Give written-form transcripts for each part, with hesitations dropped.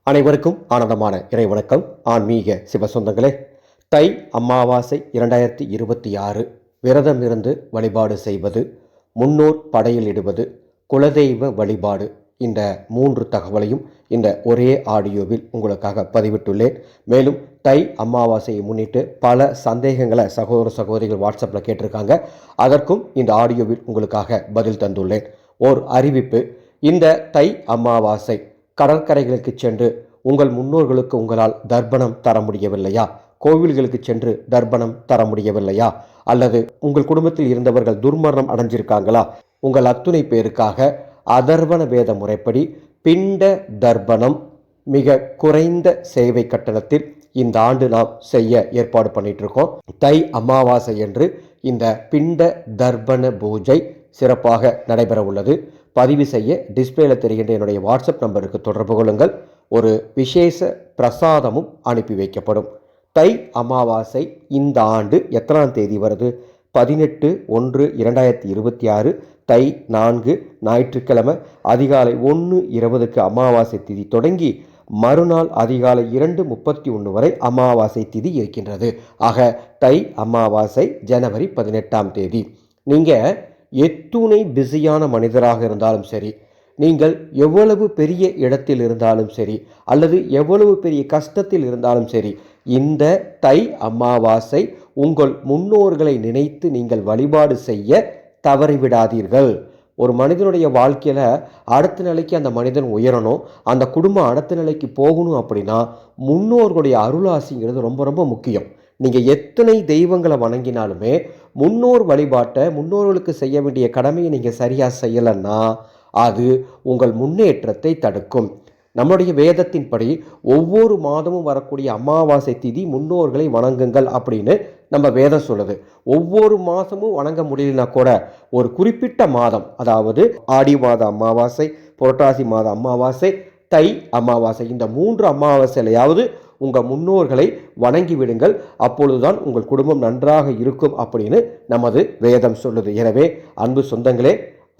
அனைவருக்கும் ஆனந்தமான இறை வணக்கம். ஆன்மீக சிவசொந்தங்களே, தை அமாவாசை 2026 விரதம் இருந்து வழிபாடு செய்வது, முன்னோர் படையலிடுவது, குலதெய்வ வழிபாடு, இந்த 3 தகவலையும் இந்த ஒரே ஆடியோவில் உங்களுக்காக பதிவிட்டுள்ளேன். மேலும் தை அமாவாசையை முன்னிட்டு பல சந்தேகங்களை சகோதர சகோதரிகள் வாட்ஸ்அப்பில் கேட்டிருக்காங்க. அதற்கும் இந்த ஆடியோவில் உங்களுக்காக பதில் தந்துள்ளேன். ஓர் அறிவிப்பு: இந்த தை அமாவாசை கடற்கரைகளுக்கு சென்று உங்கள் முன்னோர்களுக்கு உங்களால் தர்ப்பணம் தர முடியவில்லையா? கோவில்களுக்கு சென்று தர்ப்பணம் தர முடியவில்லையா? அல்லது உங்கள் குடும்பத்தில் இருந்தவர்கள் துர்மரணம் அடைஞ்சிருக்காங்களா? உங்கள் அத்துணை பேருக்காக அதர்வண வேத முறைப்படி பிண்ட தர்ப்பணம் மிக குறைந்த சேவை கட்டணத்தில் இந்த ஆண்டு நாம் செய்ய ஏற்பாடு பண்ணிட்டு இருக்கோம். தை அமாவாசை என்று இந்த பிண்ட தர்ப்பண பூஜை சிறப்பாக நடைபெற உள்ளது. பதிவு செய்ய டிஸ்பிளேல தெரிகின்ற என்னுடைய வாட்ஸ்அப் நம்பருக்கு தொடர்பு கொள்ளுங்கள். ஒரு விசேஷ பிரசாதமும் அனுப்பி வைக்கப்படும். தை அமாவாசை இந்த ஆண்டு எத்தனாம் தேதி வருது? 18/1/2026 தை 4 ஞாயிற்றுக்கிழமை அதிகாலை 1:20 அமாவாசை திதி தொடங்கி மறுநாள் அதிகாலை 2:31 வரை அமாவாசை திதி இருக்கின்றது. ஆக தை அமாவாசை ஜனவரி 18ஆம் தேதி. நீங்கள் எத்துணை பிஸியான மனிதராக இருந்தாலும் சரி, நீங்கள் எவ்வளவு பெரிய இடத்தில் இருந்தாலும் சரி, அல்லது எவ்வளவு பெரிய கஷ்டத்தில் இருந்தாலும் சரி, இந்த தை அமாவாசை உங்கள் முன்னோர்களை நினைத்து நீங்கள் வழிபாடு செய்ய தவறிவிடாதீர்கள். ஒரு மனிதனுடைய வாழ்க்கையில் அடுத்த நிலைக்கு அந்த மனிதன் உயரணும், அந்த குடும்பம் அடுத்த நிலைக்கு போகணும் அப்படின்னா முன்னோர்களுடைய அருளாசிங்கிறது ரொம்ப ரொம்ப முக்கியம். நீங்கள் எத்தனை தெய்வங்களை வணங்கினாலுமே முன்னோர் வழிபாட்டை, முன்னோர்களுக்கு செய்ய வேண்டிய கடமையை நீங்கள் சரியாக செய்யலைன்னா அது உங்கள் முன்னேற்றத்தை தடுக்கும். நம்முடைய வேதத்தின்படி ஒவ்வொரு மாதமும் வரக்கூடிய அமாவாசை திதி முன்னோர்களை வணங்குங்கள் அப்படின்னு நம்ம வேதம் சொல்லுது. ஒவ்வொரு மாதமும் வணங்க முடியலனா கூட ஒரு குறிப்பிட்ட மாதம், அதாவது ஆடி மாத அமாவாசை, புரட்டாசி மாத அமாவாசை, தை அமாவாசை, இந்த 3 அமாவாசையிலையாவது உங்கள் முன்னோர்களை வணங்கி விடுங்கள். அப்பொழுதுதான் உங்கள் குடும்பம் நன்றாக இருக்கும் அப்படின்னு நமது வேதம் சொல்லுது. எனவே அன்பு சொந்தங்களே,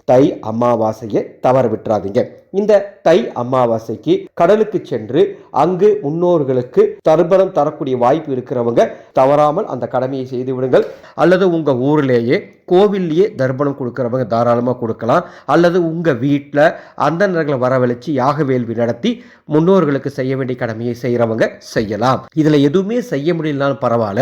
தை அமாவாசையை தவற விட்டுறாதீங்க. இந்த தை அமாவாசைக்கு கடலுக்கு சென்று அங்கு முன்னோர்களுக்கு தர்ப்பணம் தரக்கூடிய வாய்ப்பு இருக்கிறவங்க தவறாமல் அந்த கடமையை செய்து விடுங்கள். அல்லது உங்க ஊர்லேயே கோவில்லையே தர்ப்பணம் கொடுக்கிறவங்க தாராளமாக கொடுக்கலாம். அல்லது உங்க வீட்டில் அந்தணர்களை வரவழைச்சு யாக வேள்வி நடத்தி முன்னோர்களுக்கு செய்ய வேண்டிய கடமையை செய்கிறவங்க செய்யலாம். இதில் எதுவுமே செய்ய முடியலனாலும் பரவாயில்ல,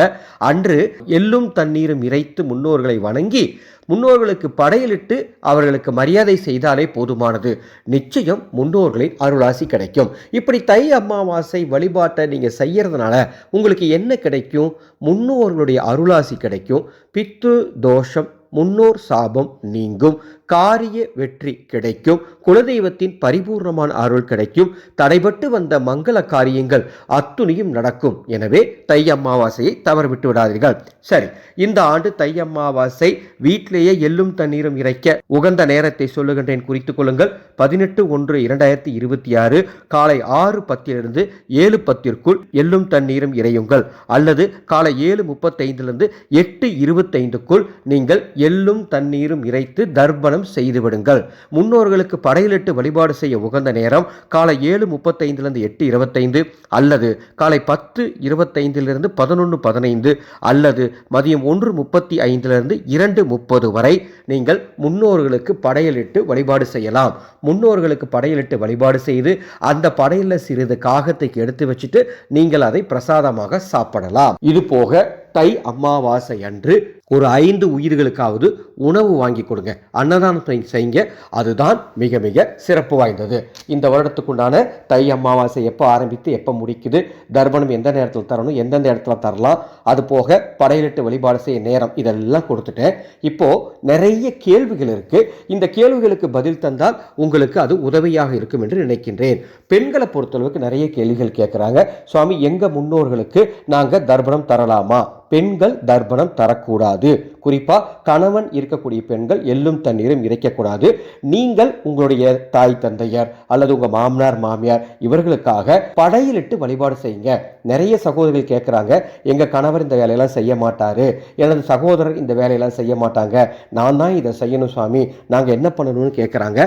அன்று எள்ளும் தண்ணீரும் இறைத்து முன்னோர்களை வணங்கி முன்னோர்களுக்கு படையலிட்டு அவர்களுக்கு மரியாதை செய்தாலே போதுமானது. நிச்சயம் முன்னோர்களின் அருளாசி கிடைக்கும். இப்படி தை அமாவாசை வழிபாட்டை நீங்கள் செய்யறதுனால உங்களுக்கு என்ன கிடைக்கும்? முன்னோர்களுடைய அருளாசி கிடைக்கும். பித்து தோஷம், முன்னோர் சாபம் நீங்கும், காரிய வெற்றி கிடைக்கும், குலதெய்வத்தின் பரிபூர்ணமான அருள் கிடைக்கும், தடைபட்டு வந்த மங்கள காரியங்கள் அத்துணையும் நடக்கும். எனவே தை அமாவாசையை தவறவிட்டு விடாதீர்கள். சரி, இந்த ஆண்டு தை அமாவாசை வீட்டிலேயே எள்ளும் தண்ணீரும் இறைக்க உகந்த நேரத்தை சொல்லுகின்றேன், குறித்துக் கொள்ளுங்கள். 18/1/2026 காலை 6:10 7:10 எள்ளும் தண்ணீரும் இறையுங்கள். அல்லது காலை 7:35 8:25 நீங்கள் எள்ளும் தண்ணீரும் இறைத்து தர்ப்பணம் செய்துவிடுங்கள். முன்னோர்களுக்கு படையலிட்டு வழிபாடு செய்ய உகந்த நேரம் காலை 7:35 8:25 அல்லது காலை 10:25 11:15 அல்லது மதியம் 1:35 2:30 வரை நீங்கள் முன்னோர்களுக்கு படையலிட்டு வழிபாடு செய்யலாம். முன்னோர்களுக்கு படையலிட்டு வழிபாடு செய்து அந்த படையலில் சிறிது காகத்துக்கு எடுத்து வச்சுட்டு நீங்கள் அதை பிரசாதமாக சாப்பிடலாம். இது போக தை அமாவாசை அன்று ஒரு 5 உயிர்களுக்காவது உணவு வாங்கி கொடுங்க, அன்னதானத்தை செய்யுங்க. அதுதான் மிக மிக சிறப்பு வாய்ந்தது. இந்த வருடத்துக்குண்டான தை அமாவாசை எப்போ ஆரம்பித்து எப்போ முடிக்குது, தர்ப்பணம் எந்த நேரத்தில் தரணும், எந்தெந்த இடத்துல தரலாம், அது போக படையலிட்டு வழிபாடு செய்ய நேரம், இதெல்லாம் கொடுத்துட்டேன். இப்போ நிறைய கேள்விகள் இருக்கு. இந்த கேள்விகளுக்கு பதில் தந்தால் உங்களுக்கு அது உதவியாக இருக்கும் என்று நினைக்கின்றேன். பெண்களை பொறுத்தளவுக்கு நிறைய கேள்விகள் கேட்குறாங்க. சுவாமி, எங்க முன்னோர்களுக்கு நாங்கள் தர்ப்பணம் தரலாமா? பெண்கள் தர்ப்பணம் தரக்கூடாது. குறிப்பாக கணவன் இருக்கக்கூடிய பெண்கள் எள்ளும் தண்ணீரும் இறைக்கக்கூடாது. நீங்கள் உங்களுடைய தாய் தந்தையர் அல்லது உங்கள் மாமனார் மாமியார் இவர்களுக்காக படையலிட்டு வழிபாடு செய்யுங்க. நிறைய சகோதரர்கள் கேட்குறாங்க, எங்கள் கணவர் இந்த வேலையெல்லாம் செய்ய மாட்டார், எனது சகோதரர் இந்த வேலையெல்லாம் செய்ய மாட்டாங்க, நான் தான் இதை செய்யணும் சுவாமி, நாங்கள் என்ன பண்ணணும்னு கேட்குறாங்க.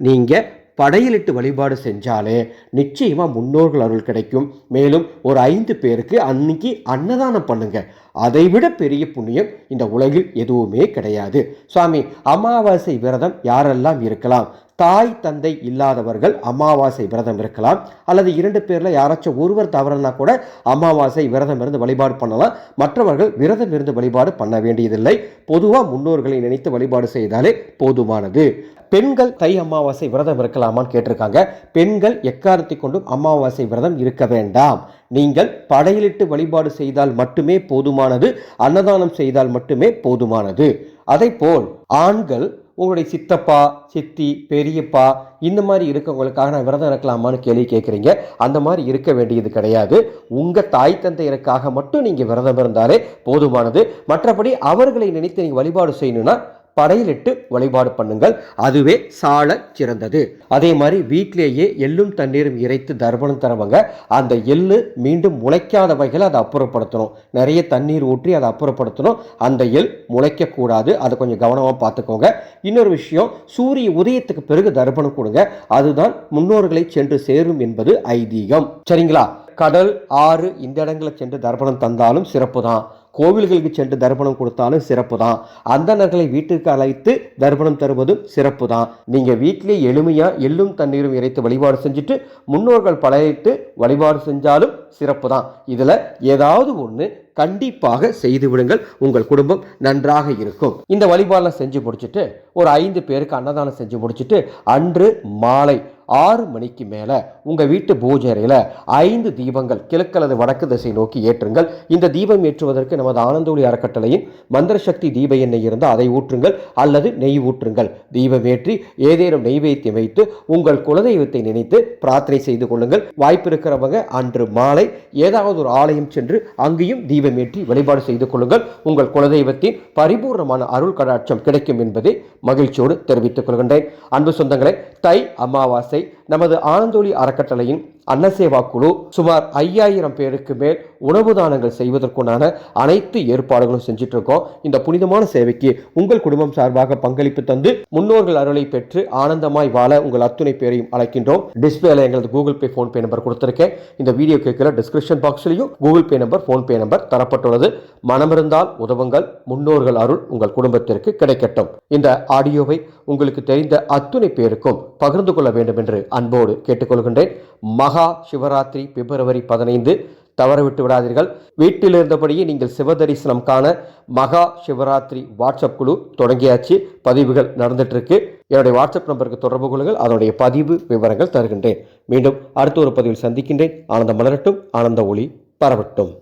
நீங்கள் படையலிட்டு வழிபாடு செஞ்சாலே நிச்சயமா முன்னோர்கள் அருள் கிடைக்கும். மேலும் ஒரு 5 பேருக்கு அன்னைக்கு அன்னதானம் பண்ணுங்க. அதைவிட பெரிய புண்ணியம் இந்த உலகில் எதுவுமே கிடையாது. சுவாமி, அமாவாசை விரதம் யாரெல்லாம் இருக்கலாம்? தாய் தந்தை இல்லாதவர்கள் அமாவாசை விரதம் இருக்கலாம். அல்லது 2 பேர்ல யாராச்சும் ஒருவர் தவறுனா கூட அமாவாசை விரதம் இருந்து வழிபாடு பண்ணலாம். மற்றவர்கள் விரதம் இருந்து வழிபாடு பண்ண வேண்டியதில்லை. பொதுவாக முன்னோர்களை நினைத்து வழிபாடு செய்தாலே போதுமானது. பெண்கள் தை அமாவாசை விரதம் இருக்கலாமான்னு கேட்டிருக்காங்க. பெண்கள் எக்காரணத்தை கொண்டும் அமாவாசை விரதம் இருக்க வேண்டாம். நீங்கள் படையலிட்டு வழிபாடு செய்தால் மட்டுமே போதுமானது. அன்னதானம் செய்தால் மட்டுமே போதுமானது. அதே போல் ஆண்கள் உங்களுடைய சித்தப்பா, சித்தி, பெரியப்பா இந்த மாதிரி இருக்கவங்களுக்காக நான் விரதம் இருக்கலாமான்னு கேள்வி கேட்குறீங்க. அந்த மாதிரி இருக்க வேண்டியது கிடையாது. உங்கள் தாய் தந்தையருக்காக மட்டும் நீங்கள் விரதம் இருந்தாலே போதுமானது. மற்றபடி அவர்களை நினைத்து நீங்கள் வழிபாடு செய்யணும்னா படையிலிட்டு வழிபாடு பண்ணுங்கள். அதுவே சால சிறந்தது. அதே மாதிரி வீட்டிலேயே எள்ளும் தண்ணீரும் இறைத்து தர்ப்பணம் தரவங்க அந்த எள்ளு மீண்டும் முளைக்காத வகையில் அதை அப்புறப்படுத்தணும். நிறைய தண்ணீர் ஊற்றி அதை அப்புறப்படுத்தணும். அந்த எள் முளைக்கக்கூடாது. அதை கொஞ்சம் கவனமாக பார்த்துக்கோங்க. இன்னொரு விஷயம், சூரிய உதயத்துக்கு பிறகு தர்ப்பணம் கொடுங்க. அதுதான் முன்னோர்களை சென்று சேரும் என்பது ஐதீகம். சரிங்களா? கடல், ஆறு இந்த இடங்களை சென்று தர்ப்பணம் தந்தாலும் சிறப்பு தான். கோவில்களுக்கு சென்று தர்ப்பணம் கொடுத்தாலும் சிறப்பு தான். அந்தணர்களை வீட்டிற்கு அழைத்து தர்ப்பணம் தருவதும் சிறப்பு தான். நீங்கள் வீட்டிலே எளிமையாக எள்ளும் தண்ணீரும் இறைத்து வழிபாடு செஞ்சுட்டு முன்னோர்கள் படையலிட்டு வழிபாடு செஞ்சாலும் சிறப்பு தான். இதில் ஏதாவது ஒன்று கண்டிப்பாக செய்து விடுங்கள். உங்கள் குடும்பம் நன்றாக இருக்கும். இந்த வழிபாடெல்லாம் செஞ்சு முடிச்சுட்டு ஒரு 5 பேருக்கு அன்னதானம் செஞ்சு முடிச்சுட்டு அன்று மாலை 6 மணிக்கு மேலே உங்கள் வீட்டு பூஜை அறையில் 5 தீபங்கள் கிழக்கு அல்லது வடக்கு திசை நோக்கி ஏற்றுங்கள். இந்த தீபம் ஏற்றுவதற்கு நமது ஆனந்தொளி அறக்கட்டளையின் மந்திர சக்தி தீப எண்ணெய் இருந்தால் அதை ஊற்றுங்கள் அல்லது நெய் ஊற்றுங்கள். தீபம் ஏற்றி ஏதேனும் நெய்வேத்தியம் வைத்து உங்கள் குலதெய்வத்தை நினைத்து பிரார்த்தனை செய்து கொள்ளுங்கள். வாய்ப்பு இருக்கிறவங்க அன்று மாலை ஏதாவது ஒரு ஆலயம் சென்று அங்கேயும் தீபம் ஏற்றி வழிபாடு செய்து கொள்ளுங்கள். உங்கள் குலதெய்வத்தின் பரிபூர்ணமான அருள் கடாட்சம் கிடைக்கும் என்பதை மகிழ்ச்சியோடு தெரிவித்துக் கொள்கின்றேன். அன்பு சொந்தங்களே, தை அமாவாசை நமது ஆனந்தொளி அறக்கட்டளையின் அன்னசேவா குழு சுமார் 5000 பேருக்கு மேல் உணவு தானங்கள் செய்வதற்குண்டான அனைத்து ஏற்பாடுகளும் செஞ்சுட்டு இருக்கோம். இந்த புனிதமான சேவைக்கு உங்கள் குடும்பம் சார்பாக பங்களிப்பு தந்து முன்னோர்கள் அருளை பெற்று ஆனந்தமாய் வாழ உங்கள் அத்துணை பேரையும் அழைக்கின்றோம். டிஸ்பிளேல எங்களது கூகுள் பே, போன்பே நம்பர் கொடுத்திருக்கேன். இந்த வீடியோ கேட்கிற டிஸ்கிரிப்ஷன் பாக்ஸ்லையும் Google Pay number, PhonePe number தரப்பட்டுள்ளது. மனமிருந்தால் உதவுங்கள். முன்னோர்கள் அருள் உங்கள் குடும்பத்திற்கு கிடைக்கட்டும். இந்த ஆடியோவை உங்களுக்கு தெரிந்த அத்துணை பேருக்கும் பகிர்ந்து கொள்ள வேண்டும் என்று அன்போடு கேட்டுக்கொள்கின்றேன். மகா சிவராத்திரி பிப்ரவரி 15 தவறவிட்டு விடாதீர்கள். வீட்டில் இருந்தபடியே நீங்கள் சிவ தரிசனம் காண மகா சிவராத்திரி வாட்ஸ்அப் குழு தொடங்கியாச்சு. பதிவுகள் நடந்துட்டு இருக்கு. என்னுடைய வாட்ஸ்அப் நம்பருக்கு தொடர்பு கொள்ளுங்கள். அதனுடைய பதிவு விவரங்கள் தருகின்றேன். மீண்டும் அடுத்த ஒரு பதிவில் சந்திக்கின்றேன். ஆனந்தம் மலரட்டும், ஆனந்த ஒளி பரவட்டும்.